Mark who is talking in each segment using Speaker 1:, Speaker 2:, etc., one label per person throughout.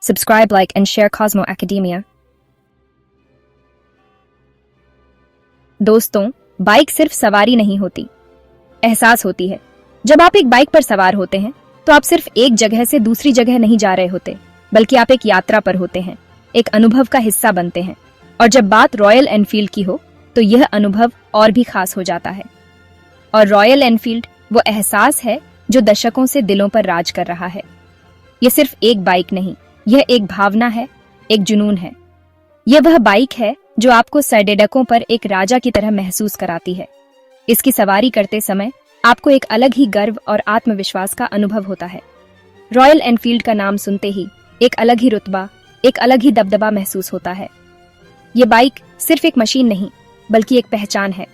Speaker 1: Subscribe, like, and share Cosmo Academia. दोस्तों, bike सिर्फ सवारी नहीं होती, एहसास होती है। जब आप एक बाइक पर सवार होते हैं तो आप सिर्फ एक जगह से दूसरी जगह नहीं जा रहे होते, बल्कि आप एक यात्रा पर होते हैं, एक अनुभव का हिस्सा बनते हैं। और जब बात रॉयल एनफील्ड की हो तो यह अनुभव और भी खास हो जाता है। और रॉयल एनफील्ड वो एहसास है जो दशकों से दिलों पर राज कर रहा है। यह सिर्फ एक बाइक नहीं, यह एक भावना है, एक जुनून है। यह वह बाइक है जो आपको सड़कों पर एक राजा की तरह महसूस कराती है। इसकी सवारी करते समय आपको एक अलग ही गर्व और आत्मविश्वास का अनुभव होता है। रॉयल एनफील्ड का नाम सुनते ही एक अलग ही रुतबा, एक अलग ही दबदबा महसूस होता है। ये बाइक सिर्फ एक मशीन नहीं, बल्कि एक पहचान है।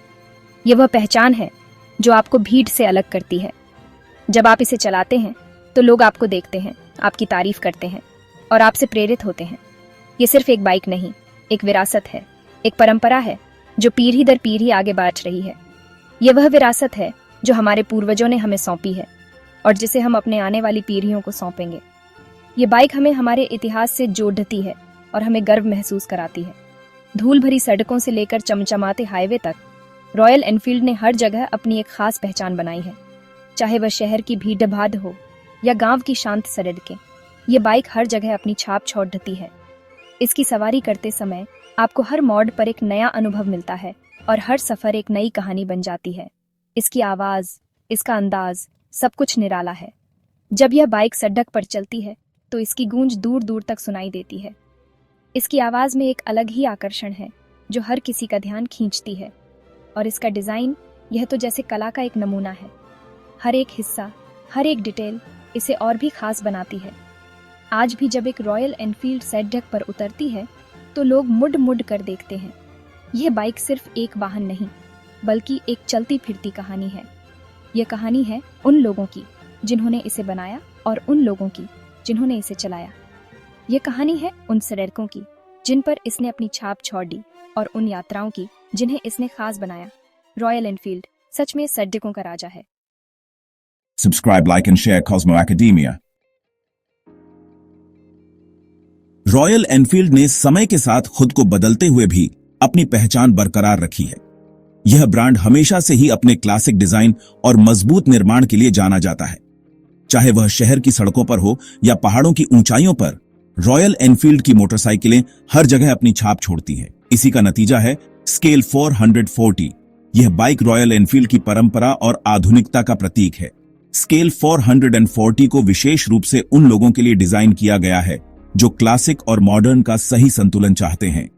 Speaker 1: ये वह पहचान है जो आपको भीड़ से अलग करती है। जब आप इसे चलाते हैं तो लोग आपको देखते हैं, आपकी तारीफ करते हैं और आपसे प्रेरित होते हैं। ये सिर्फ एक बाइक नहीं, एक विरासत है, एक परंपरा है जो पीढ़ी दर पीढ़ी आगे बढ़ रही है। ये वह विरासत है जो हमारे पूर्वजों ने हमें सौंपी है और जिसे हम अपने आने वाली पीढ़ियों को सौंपेंगे। ये बाइक हमें हमारे इतिहास से जोड़ती है और हमें गर्व महसूस कराती है। धूल भरी सड़कों से लेकर चमचमाते हाईवे तक रॉयल एनफील्ड ने हर जगह अपनी एक खास पहचान बनाई है। चाहे वह शहर की भीड़-भाड़ हो या गांव की शांत सड़कें, ये बाइक हर जगह अपनी छाप छोड़ती है। इसकी सवारी करते समय आपको हर मोड़ पर एक नया अनुभव मिलता है और हर सफर एक नई कहानी बन जाती है। इसकी आवाज, इसका अंदाज, सब कुछ निराला है। जब यह बाइक सड़क पर चलती है तो इसकी गूंज दूर दूर तक सुनाई देती है। इसकी आवाज में एक अलग ही आकर्षण है जो हर किसी का ध्यान खींचती है। और इसका डिजाइन, यह तो जैसे कला का एक नमूना है। हर एक हिस्सा, हर एक डिटेल इसे और भी खास बनाती है। आज भी जब एक रॉयल एनफील्ड सड़क पर उतरती है तो लोग मुड़ मुड़ कर देखते हैं। यह बाइक सिर्फ एक वाहन नहीं, बल्कि एक चलती फिरती कहानी है। यह कहानी है उन लोगों की जिन्होंने इसे बनाया और उन लोगों की जिन्होंने इसे चलाया। यह कहानी है उन सड़कों की जिन पर इसने अपनी छाप छोड़ दी और उन यात्राओं की जिन्हें इसने खास बनाया। रॉयल एनफील्ड सच में सड़कों का राजा है।
Speaker 2: Subscribe, like and share Cosmo Academia. Royal Enfield ने समय के साथ खुद को बदलते हुए भी अपनी पहचान बरकरार रखी है। यह ब्रांड हमेशा से ही अपने क्लासिक डिजाइन और मजबूत निर्माण के लिए जाना जाता है। चाहे वह शहर की सड़कों पर हो या पहाड़ों की ऊंचाइयों पर, रॉयल एनफील्ड की मोटरसाइकिलें हर जगह अपनी छाप छोड़ती हैं। इसी का नतीजा है स्केल 440। यह बाइक रॉयल एनफील्ड की परंपरा और आधुनिकता का प्रतीक है। स्केल 440 को विशेष रूप से उन लोगों के लिए डिजाइन किया गया है जो क्लासिक और मॉडर्न का सही संतुलन चाहते हैं।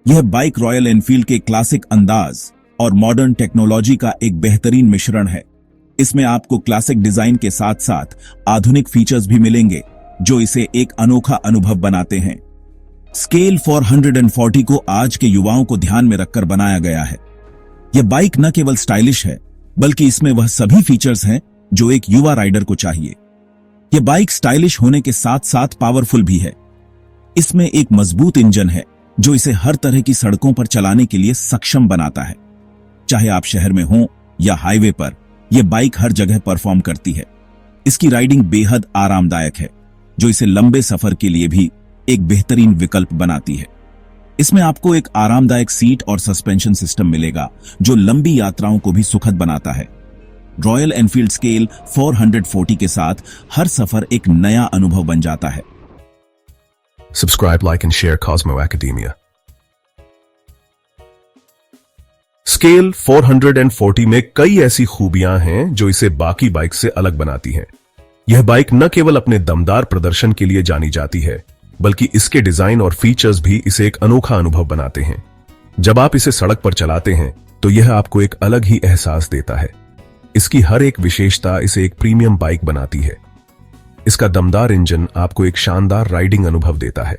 Speaker 2: यह बाइक रॉयल एनफील्ड के क्लासिक अंदाज और मॉडर्न टेक्नोलॉजी का एक बेहतरीन मिश्रण है। इसमें आपको क्लासिक डिजाइन के साथ साथ आधुनिक फीचर्स भी मिलेंगे जो इसे एक अनोखा अनुभव बनाते हैं। स्केल 440 को आज के युवाओं को ध्यान में रखकर बनाया गया है। यह बाइक न केवल स्टाइलिश है, बल्कि इसमें वह सभी फीचर्स हैं जो एक युवा राइडर को चाहिए। यह बाइक स्टाइलिश होने के साथ साथ पावरफुल भी है। इसमें एक मजबूत इंजन है जो इसे हर तरह की सड़कों पर चलाने के लिए सक्षम बनाता है। चाहे आप शहर में हो या हाईवे पर, यह बाइक हर जगह परफॉर्म करती है। इसकी राइडिंग बेहद आरामदायक है, जो इसे लंबे सफर के लिए भी एक बेहतरीन विकल्प बनाती है। इसमें आपको एक आरामदायक सीट और सस्पेंशन सिस्टम मिलेगा जो लंबी यात्राओं को भी सुखद बनाता है। रॉयल एनफील्ड स्केल 440 के साथ हर सफर एक नया अनुभव बन जाता है।
Speaker 3: Subscribe, like and share Cosmo Academia. Scale 440 में कई ऐसी खूबियां हैं जो इसे बाकी बाइक से अलग बनाती हैं। यह बाइक न केवल अपने दमदार प्रदर्शन के लिए जानी जाती है, बल्कि इसके डिजाइन और फीचर्स भी इसे एक अनोखा अनुभव बनाते हैं। जब आप इसे सड़क पर चलाते हैं तो यह आपको एक अलग ही एहसास देता है। इसकी हर एक विशेषता इसे एक प्रीमियम बाइक बनाती है। इसका दमदार इंजन आपको एक शानदार राइडिंग अनुभव देता है।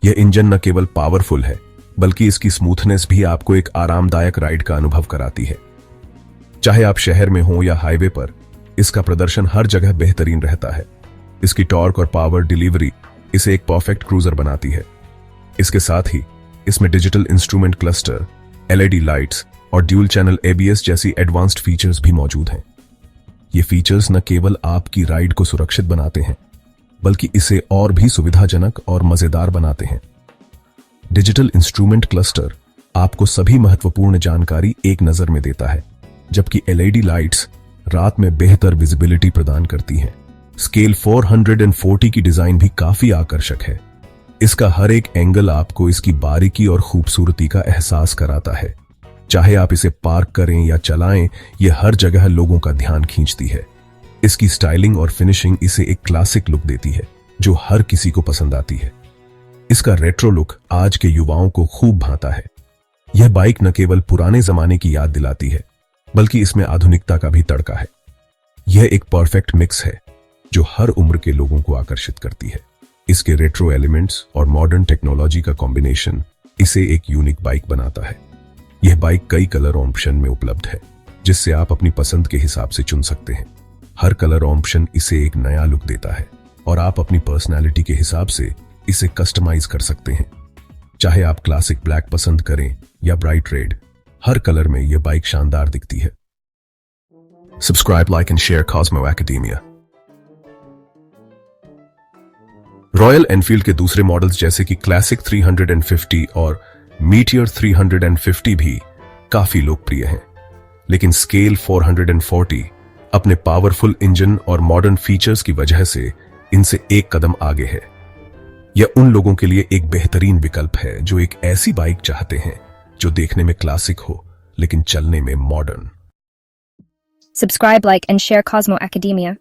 Speaker 3: यह इंजन न केवल पावरफुल है, बल्कि इसकी स्मूथनेस भी आपको एक आरामदायक राइड का अनुभव कराती है। चाहे आप शहर में हो या हाईवे पर, इसका प्रदर्शन हर जगह बेहतरीन रहता है। इसकी टॉर्क और पावर डिलीवरी इसे एक परफेक्ट क्रूजर बनाती है। इसके साथ ही इसमें digital instrument cluster, LED lights और ड्यूल चैनल एबीएस जैसी एडवांस्ड फीचर्स भी मौजूद हैं। ये फीचर्स न केवल आपकी राइड को सुरक्षित बनाते हैं, बल्कि इसे और भी सुविधाजनक और मजेदार बनाते हैं। डिजिटल इंस्ट्रूमेंट क्लस्टर आपको सभी महत्वपूर्ण जानकारी एक नजर में देता है, जबकि एलईडी लाइट्स रात में बेहतर विजिबिलिटी प्रदान करती हैं। स्केल 440 की डिजाइन भी काफी आकर्षक है। इसका हर एक एंगल आपको इसकी बारीकी और खूबसूरती का एहसास कराता है। चाहे आप इसे पार्क करें या चलाएं, यह हर जगह लोगों का ध्यान खींचती है। इसकी स्टाइलिंग और फिनिशिंग इसे एक क्लासिक लुक देती है जो हर किसी को पसंद आती है। इसका रेट्रो लुक आज के युवाओं को खूब भाता है। यह बाइक न केवल पुराने जमाने की याद दिलाती है, बल्कि इसमें आधुनिकता का भी तड़का है। यह एक परफेक्ट मिक्स है जो हर उम्र के लोगों को आकर्षित करती है। इसके रेट्रो एलिमेंट्स और मॉडर्न टेक्नोलॉजी का कॉम्बिनेशन इसे एक यूनिक बाइक बनाता है। यह बाइक कई कलर ऑप्शन में उपलब्ध है, जिससे आप अपनी पसंद के हिसाब से चुन सकते हैं। हर कलर ऑप्शन इसे एक नया लुक देता है और आप अपनी पर्सनैलिटी के हिसाब से इसे कस्टमाइज कर सकते हैं। चाहे आप क्लासिक ब्लैक पसंद करें या ब्राइट रेड, हर कलर में यह बाइक शानदार दिखती है। Subscribe, like and share Cosmo academia. Royal Enfield के दूसरे मॉडल्स जैसे कि क्लासिक 350 और मीटियर 350 भी काफी लोकप्रिय हैं, लेकिन स्केल 440 अपने पावरफुल इंजन और मॉडर्न फीचर्स की वजह से इनसे एक कदम आगे है। यह उन लोगों के लिए एक बेहतरीन विकल्प है जो एक ऐसी बाइक चाहते हैं जो देखने में क्लासिक हो लेकिन चलने में modern.
Speaker 1: Subscribe, like, and share Cosmo Academia.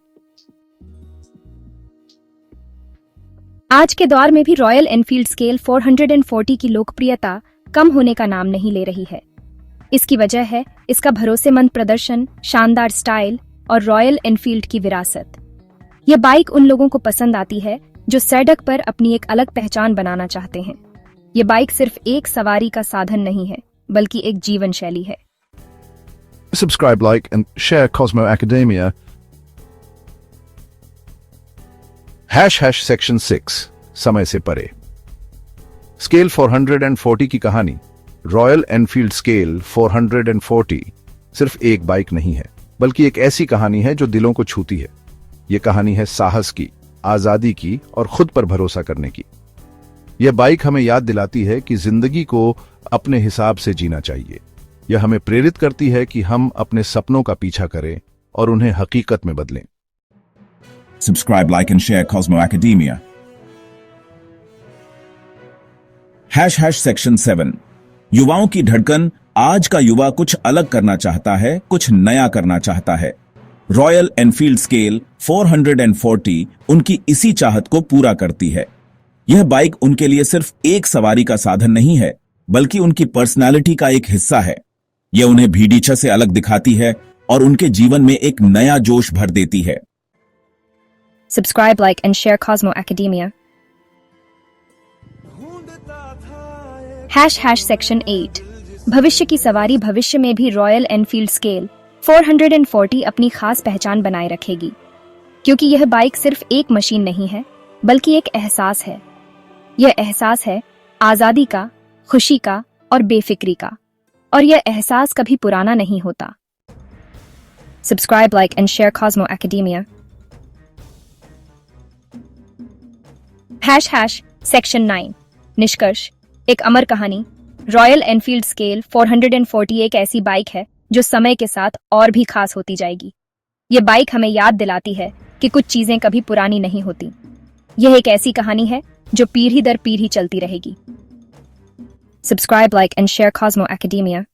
Speaker 1: आज के दौर में भी रॉयल एनफील्ड स्केल 440 की लोकप्रियता कम होने का नाम नहीं ले रही है। इसकी वजह है इसका भरोसेमंद प्रदर्शन, शानदार स्टाइल और रॉयल एनफील्ड की विरासत। यह बाइक उन लोगों को पसंद आती है जो सड़क पर अपनी एक अलग पहचान बनाना चाहते हैं। यह बाइक सिर्फ एक सवारी का साधन नहीं है, बल्कि एक जीवन शैली है।
Speaker 4: Subscribe, like, and share Cosmo Academia. # Section 6 समय से परे। स्केल 440 की कहानी। रॉयल एनफील्ड स्केल 440 सिर्फ एक बाइक नहीं है, बल्कि एक ऐसी कहानी है जो दिलों को छूती है। यह कहानी है साहस की, आजादी की और खुद पर भरोसा करने की। यह बाइक हमें याद दिलाती है कि जिंदगी को अपने हिसाब से जीना चाहिए। यह हमें प्रेरित करती है कि हम अपने सपनों का पीछा करें और उन्हें हकीकत में बदलें।
Speaker 2: Subscribe, like, and share Cosmo Academia. # Section 7 युवाओं की धड़कन। आज का युवा कुछ अलग करना चाहता है, कुछ नया करना चाहता है। रॉयल एनफील्ड स्केल 440 उनकी इसी चाहत को पूरा करती है। यह बाइक उनके लिए सिर्फ एक सवारी का साधन नहीं है, बल्कि उनकी पर्सनालिटी का एक हिस्सा है। यह उन्हें भीड़ीछा से अलग दिखाती है और उनके जीवन में एक नया जोश भर देती है।
Speaker 1: Subscribe, like, and share Cosmo Academia. # Section 8 भविष्य की सवारी। भविष्य में भी रॉयल एनफील्ड स्केल 440 अपनी खास पहचान बनाए रखेगी, क्योंकि यह बाइक सिर्फ एक मशीन नहीं है, बल्कि एक एहसास है। यह एहसास है आजादी का, खुशी का और बेफिक्री का, और यह एहसास कभी पुराना नहीं होता। Subscribe, like, and share Cosmo Academia. # Section 9 निष्कर्ष। एक अमर कहानी। रॉयल एनफील्ड स्केल 440 एक ऐसी बाइक है जो समय के साथ और भी खास होती जाएगी। यह बाइक हमें याद दिलाती है कि कुछ चीजें कभी पुरानी नहीं होती। यह एक ऐसी कहानी है जो पीढ़ी दर पीढ़ी चलती रहेगी। Subscribe, like, and share Cosmo Academia.